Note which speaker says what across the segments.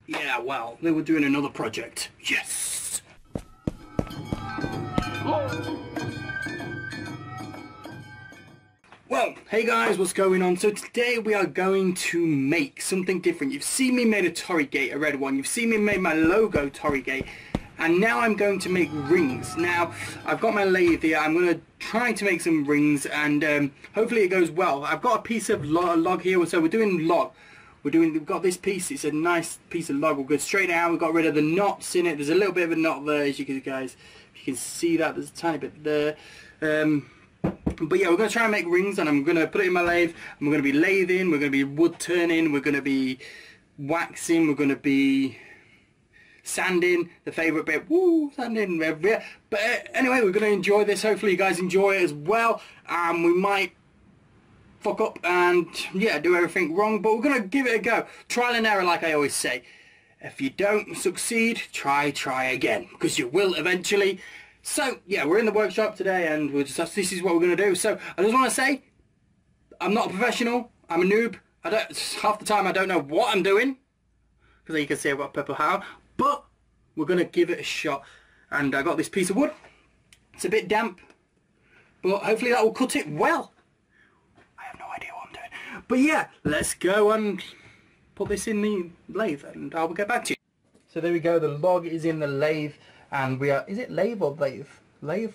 Speaker 1: Yeah, well, they were doing another project. Yes! Well, hey guys, what's going on? So today we are going to make something different. You've seen me made a Torii gate, a red one. You've seen me make my logo Torii gate. And now I'm going to make rings. Now, I've got my lathe here. I'm going to try to make some rings and hopefully it goes well. I've got a piece of log here, so we're doing log. We've got this piece, it's a nice piece of log. We'll go straight out, we've got rid of the knots in it. There's a little bit of a knot there, as you guys, if you can see that, there's a tiny bit there. But yeah, we're going to try and make rings, and I'm going to put it in my lathe, and we're going to be lathing, we're going to be wood turning, we're going to be waxing, we're going to be sanding, the favourite bit, woo, sanding. But anyway, we're going to enjoy this. Hopefully you guys enjoy it as well. We might fuck up and yeah, do everything wrong, but we're going to give it a go. Trial and error, like I always say. If you don't succeed, try again, because you will eventually. So yeah, we're in the workshop today, and this is what we're going to do. So I just want to say, I'm not a professional, I'm a noob. Half the time I don't know what I'm doing, because you can see I've got a purple hat, but we're going to give it a shot. And I got this piece of wood. It's a bit damp, but hopefully that will cut it well. I have no idea what I'm doing. But yeah, let's go and put this in the lathe, and I will get back to you. So there we go, the log is in the lathe, and we are, is it lathe or lathe? Lathe,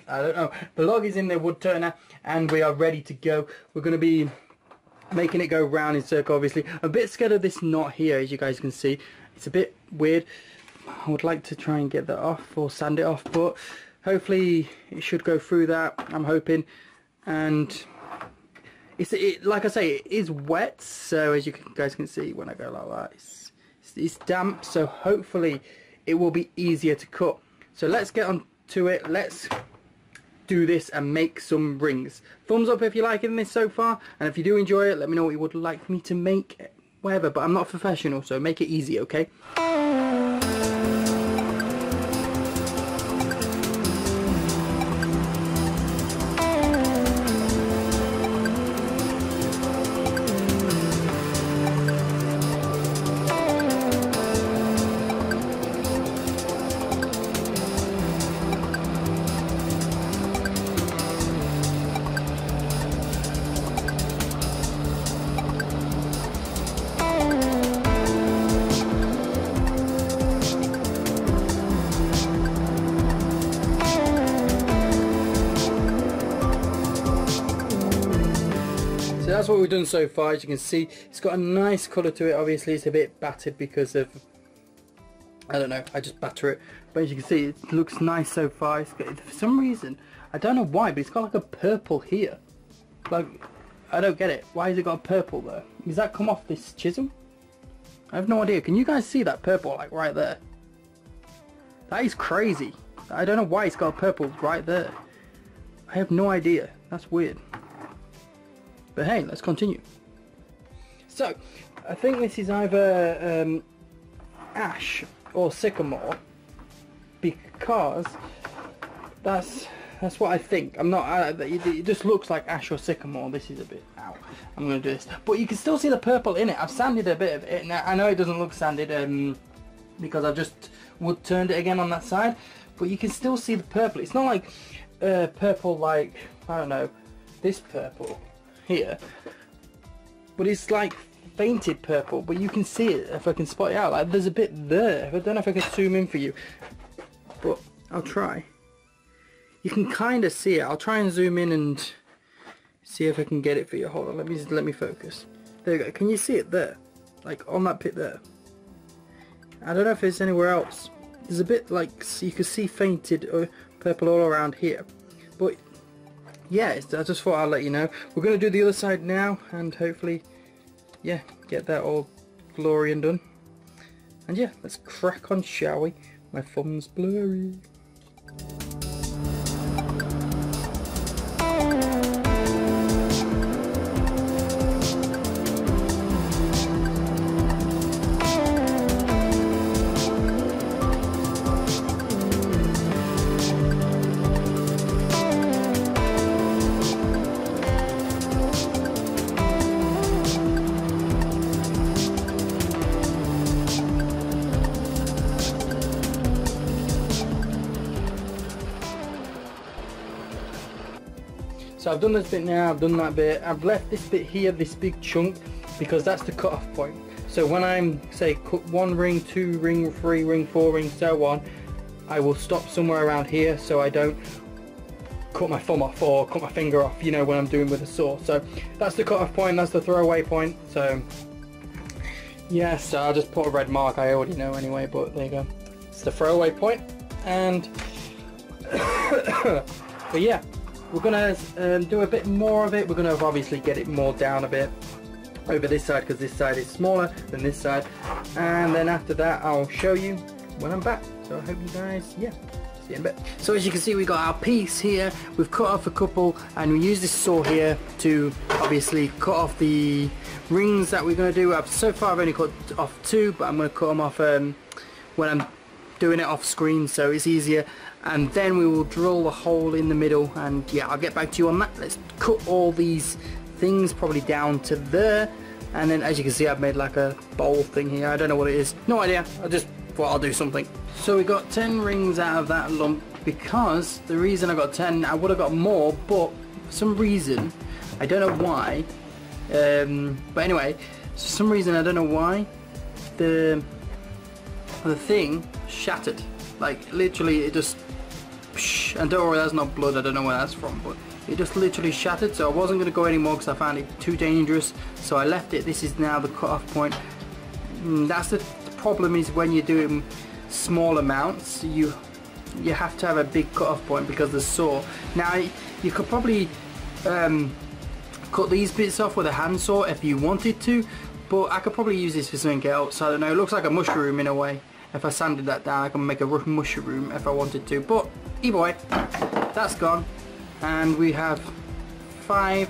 Speaker 1: I don't know. The log is in the wood turner, and we are ready to go. We're going to be making it go round in circle, obviously. I'm a bit scared of this knot here, as you guys can see. It's a bit weird. I would like to try and get that off or sand it off, but hopefully it should go through that, I'm hoping. And like I say, it is wet, so as you guys can see when I go like that, it's damp, so hopefully it will be easier to cut. So let's get on to it. Let's do this and make some rings. Thumbs up if you're liking this so far, and if you do enjoy it, let me know what you would like me to make, whatever. But I'm not a professional, so make it easy, okay? So that's what we've done so far. As you can see, it's got a nice colour to it. Obviously it's a bit battered because of, I don't know, I just batter it. But as you can see, it looks nice so far. It's got, for some reason, I don't know why, but it's got like a purple here. Like, I don't get it. Why has it got a purple there? Does that come off this chisel? I have no idea. Can you guys see that purple like right there? That is crazy. I don't know why it's got a purple right there. I have no idea. That's weird. But hey, let's continue. So, I think this is either ash or sycamore, because that's what I think. I'm not. It just looks like ash or sycamore. This is a bit. Ow. I'm gonna do this, but you can still see the purple in it. I've sanded a bit of it. Now I know it doesn't look sanded because I've just wood turned it again on that side, but you can still see the purple. It's not like purple like, I don't know, this purple here, but it's like fainted purple, but you can see it if I can spot it out. Like there's a bit there. I don't know if I can zoom in for you, but I'll try. You can kind of see it. I'll try and zoom in and see if I can get it for you. Hold on, let me focus. There you go. Can you see it there, like on that pit there? I don't know if it's anywhere else. There's a bit like, so you can see fainted purple all around here, but yeah, I just thought I'll let you know. We're going to do the other side now, and hopefully, yeah, get that all glory and done. And yeah, let's crack on, shall we? My thumb's blurry. So I've done this bit now, I've done that bit, I've left this bit here, this big chunk, because that's the cut-off point. So when I'm, say, cut 1 ring, 2 ring, 3 ring, 4 ring, so on, I will stop somewhere around here so I don't cut my thumb off or cut my finger off, you know, when I'm doing with a saw. So that's the cut-off point, that's the throwaway point. So yes, so I'll just put a red mark, I already know anyway, but there you go. It's the throwaway point. And but yeah, we're gonna do a bit more of it. We're gonna obviously get it more down a bit over this side, because this side is smaller than this side, and then after that I'll show you when I'm back. So I hope you guys, yeah, see you in a bit. So as you can see, we got our piece here, we've cut off a couple, and we use this saw here to obviously cut off the rings that we're going to do. So far I've only cut off 2, but I'm going to cut them off when I'm doing it off screen, so it's easier. And then we will drill the hole in the middle, and yeah, I'll get back to you on that. Let's cut all these things probably down to there, and then as you can see, I've made like a bowl thing here. I don't know what it is, no idea, I just thought I'll do something. So we got 10 rings out of that lump, because the reason I got 10, I would have got more, but for some reason, I don't know why, but anyway, for some reason I don't know why, the thing shattered, like literally it just, and don't worry, that's not blood, I don't know where that's from, but it just literally shattered. So I wasn't going to go anymore because I found it too dangerous, so I left it. This is now the cut-off point. That's the problem, is when you're doing small amounts, you have to have a big cut-off point because the saw. Now you could probably cut these bits off with a handsaw if you wanted to, but I could probably use this for something else. I don't know, it looks like a mushroom in a way. If I sanded that down, I can make a mushroom if I wanted to, but either way, that's gone. And we have 10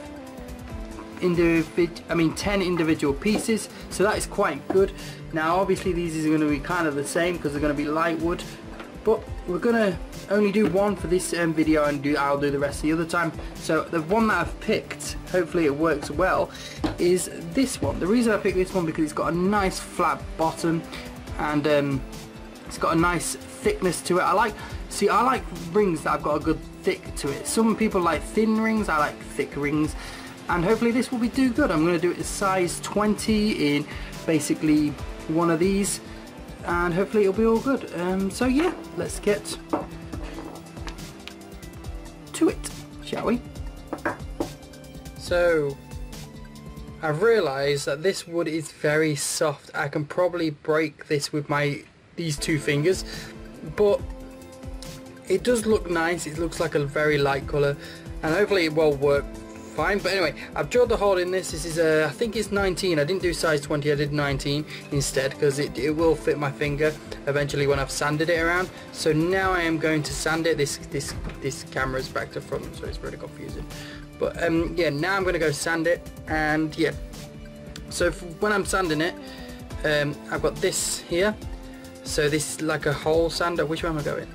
Speaker 1: individual pieces, so that is quite good. Now obviously these are going to be kind of the same because they're going to be light wood, but we're going to only do one for this video, and I'll do the rest the other time. So the one that I've picked, hopefully it works well, is this one. The reason I picked this one because it's got a nice flat bottom, and it's got a nice thickness to it. I like rings that have got a good thick to it. Some people like thin rings, I like thick rings, and hopefully this will do good. I'm going to do it size 20 in basically one of these, and hopefully it'll be all good. So yeah, let's get to it, shall we? So I've realised that this wood is very soft. I can probably break this with these 2 fingers, but it does look nice. It looks like a very light colour, and hopefully it will work fine. But anyway, I've drilled the hole in this. This is I think it's 19. I didn't do size 20, I did 19 instead, because it will fit my finger eventually when I've sanded it around. So now I am going to sand it. This camera's back to front, so it's really confusing. But yeah, now I'm going to go sand it, and yeah. So when I'm sanding it, I've got this here. So this is like a hole sander. Which way am I going?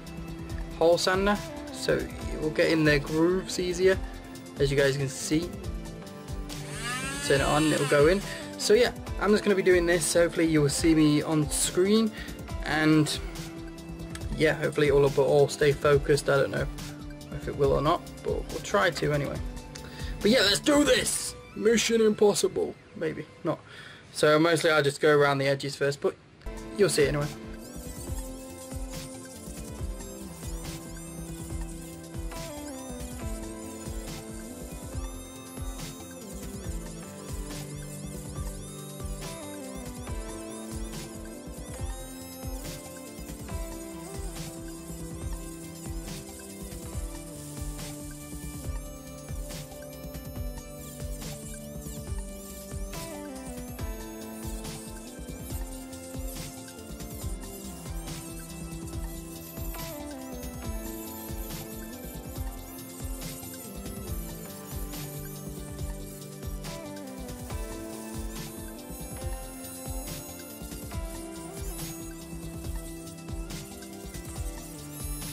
Speaker 1: Hole sander. So it will get in the grooves easier, as you guys can see. Turn it on, it'll go in. So yeah, I'm just going to be doing this. Hopefully you will see me on screen, and yeah, hopefully it will all stay focused. I don't know if it will or not, but we'll try to anyway. But yeah, let's do this! Mission impossible. Maybe not. So mostly I'll just go around the edges first, but you'll see it anyway.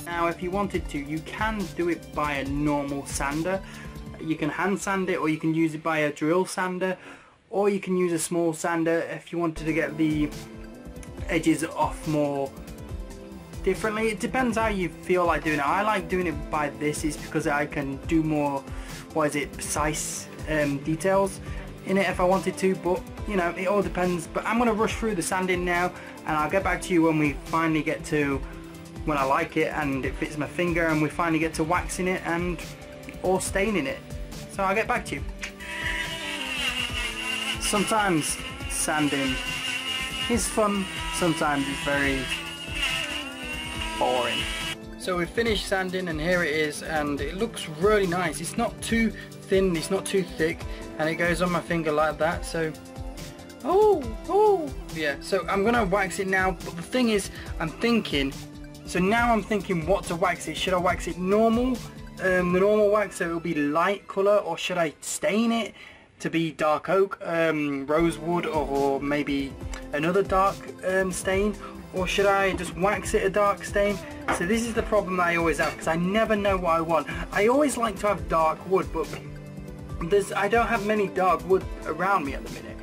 Speaker 1: Now if you wanted to, you can do it by a normal sander. You can hand sand it, or you can use it by a drill sander, or you can use a small sander if you wanted to get the edges off more differently. It depends how you feel like doing it. I like doing it by this is because I can do more, precise details in it if I wanted to, but you know, it all depends. But I'm going to rush through the sanding now, and I'll get back to you when we finally get to, when I like it and it fits my finger and we finally get to waxing it and or staining it. So I'll get back to you. Sometimes sanding is fun, sometimes it's very boring. So we've finished sanding and here it is, and it looks really nice. It's not too thin, it's not too thick, and it goes on my finger like that. So yeah, so I'm gonna wax it now, but the thing is, I'm thinking what to wax it. Should I wax it normal, the normal wax, so it'll be light colour, or should I stain it to be dark oak, rosewood, or maybe another dark stain, or should I just wax it a dark stain? So this is the problem that I always have, because I never know what I want. I always like to have dark wood, but I don't have many dark wood around me at the minute.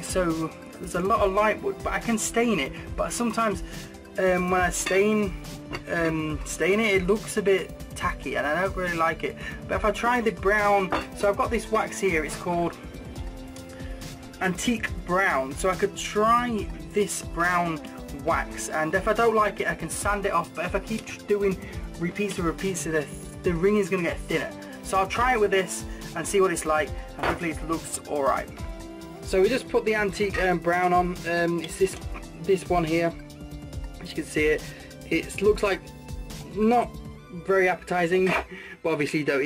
Speaker 1: So there's a lot of light wood, but I can stain it. But sometimes when I stain it looks a bit tacky, and I don't really like it. But if I try the brown, so I've got this wax here, it's called Antique Brown, so I could try this brown wax, and if I don't like it I can sand it off. But if I keep doing repeats, the ring is going to get thinner. So I'll try it with this and see what it's like, and hopefully it looks alright. So we just put the Antique Brown on. It's this one here, as you can see it. It looks like not very appetizing, but obviously don't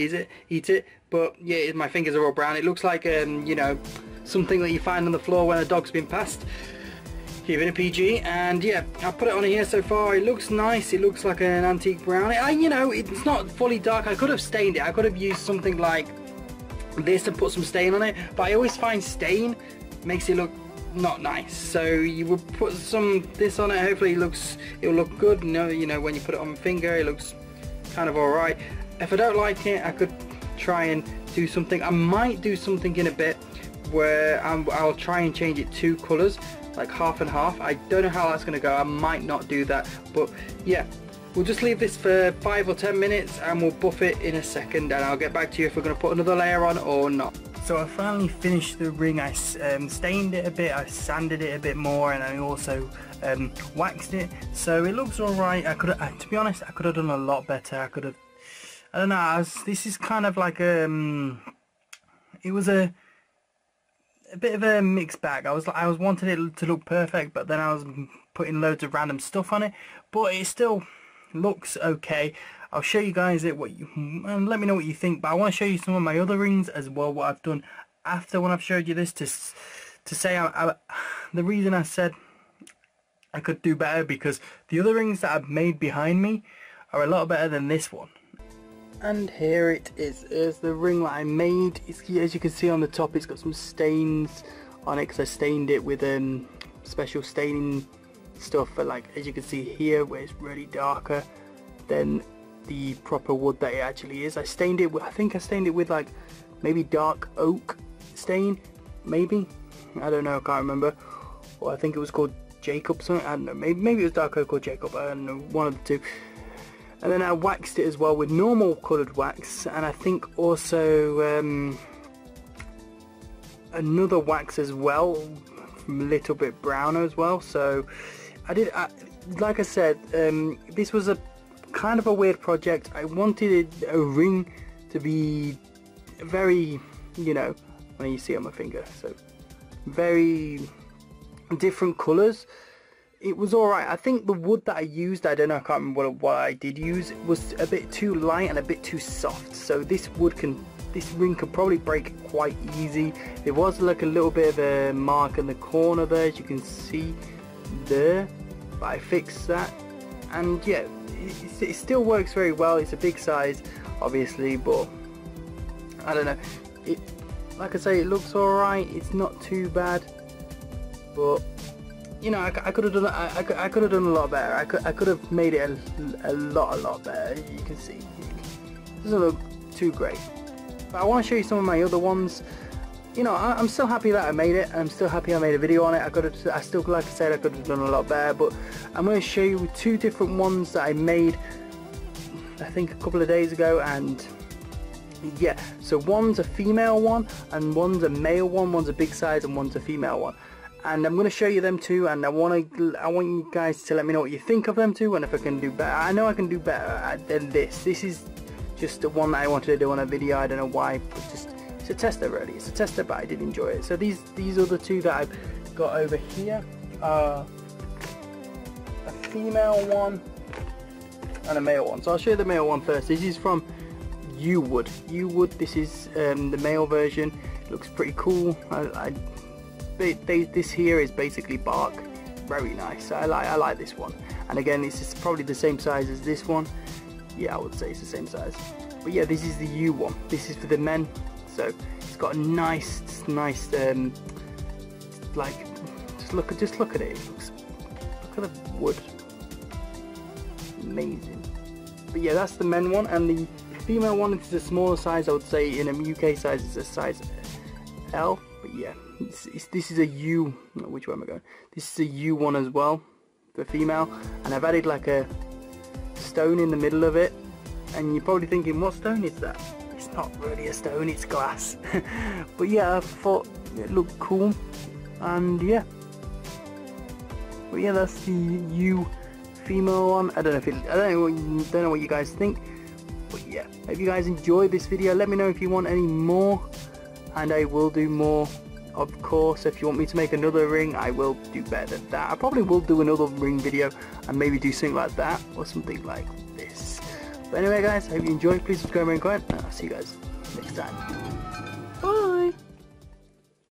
Speaker 1: eat it. But yeah, my fingers are all brown. It looks like you know, something that you find on the floor when a dog's been passed. Give it a PG, and yeah, I'll put it on here. So far it looks nice. It looks like an antique brown. You know, it's not fully dark. I could have stained it. I could have used something like this and put some stain on it, but I always find stain makes it look not nice. So you will put some this on it. Hopefully it'll look good. You know, when you put it on my finger, it looks kind of alright. If I don't like it, I could try and do something. I might do something in a bit where I'll try and change it 2 colours, like half and half. I don't know how that's going to go. I might not do that, but yeah, we'll just leave this for 5 or 10 minutes and we'll buff it in a second, and I'll get back to you if we're going to put another layer on or not. So I finally finished the ring. I stained it a bit, I sanded it a bit more, and I also waxed it. So it looks alright. To be honest, I could have done a lot better. I don't know, this is kind of like it was a bit of a mixed bag. I was wanted it to look perfect, but then I was putting loads of random stuff on it, but it still looks okay. I'll show you guys it, and let me know what you think. But I want to show you some of my other rings as well, what I've done after when I've showed you this, to say the reason I said I could do better, because the other rings that I've made behind me are a lot better than this one. And here it is. Here's the ring that I made. As you can see on the top, it's got some stains on it because I stained it with special staining stuff. But like, as you can see here, where it's really darker than the proper wood that it actually is. I stained it with, I think I stained it with like maybe dark oak stain, maybe, I don't know, I can't remember. Or I think it was called Jacob something, I don't know, maybe it was dark oak or Jacob, I don't know, one of the two. And then I waxed it as well with normal coloured wax, and I think also another wax as well, a little bit browner as well. So like I said, this was a kind of a weird project. I wanted a ring to be very, you know, when you see it on my finger, so very different colours. It was alright. I think the wood that I used, I don't know, I can't remember what I did use, was a bit too light and a bit too soft. So this ring could probably break quite easy. There was like a little bit of a mark in the corner there, as you can see there, but I fixed that, and yeah, it still works very well. It's a big size, obviously, but I don't know. Like I say, it looks alright. It's not too bad, but you know, I could have done. I could have done a lot better. I could have made it a lot better. You can see, it doesn't look too great. But I want to show you some of my other ones. you know, I'm still happy that I made it. I'm still happy I made a video on it. I still, like I said, I could have done a lot better, but I'm going to show you 2 different ones that I made, I think a couple of days ago, and yeah, so one's a female one and one's a male one. One's a big size and one's a female one, and I'm going to show you them too, and I want you guys to let me know what you think of them too, and if I can do better. I know I can do better than this. This is just the one that I wanted to do on a video. I don't know why, but just, it's a tester really. It's a tester, but I did enjoy it. So these other 2 that I've got over here are a female one and a male one. So I'll show you the male one first. This is from Woodwork. This is the male version. It looks pretty cool. This here is basically bark. Very nice. I like this one. And again, this is probably the same size as this one. Yeah, I would say it's the same size. But yeah, this is the U one. This is for the men. So it's got a nice like, just look at it. Look at the wood. Amazing. But yeah, that's the men one, and the female one is a smaller size. I would say in a UK size it's a size L. But yeah, this is a U. Which way am I going? This is a U one as well for female, and I've added like a stone in the middle of it, and you're probably thinking, what stone is that? It's not really a stone, it's glass. But yeah, I thought it looked cool, and yeah. But yeah, that's the U female one. I don't know what you guys think, but yeah, if you guys enjoyed this video, let me know if you want any more, and I will do more. Of course, if you want me to make another ring, I will do better than that. I probably will do another ring video and maybe do something like that or something like this. But anyway guys, I hope you enjoyed. Please subscribe and comment, and I'll see you guys next time.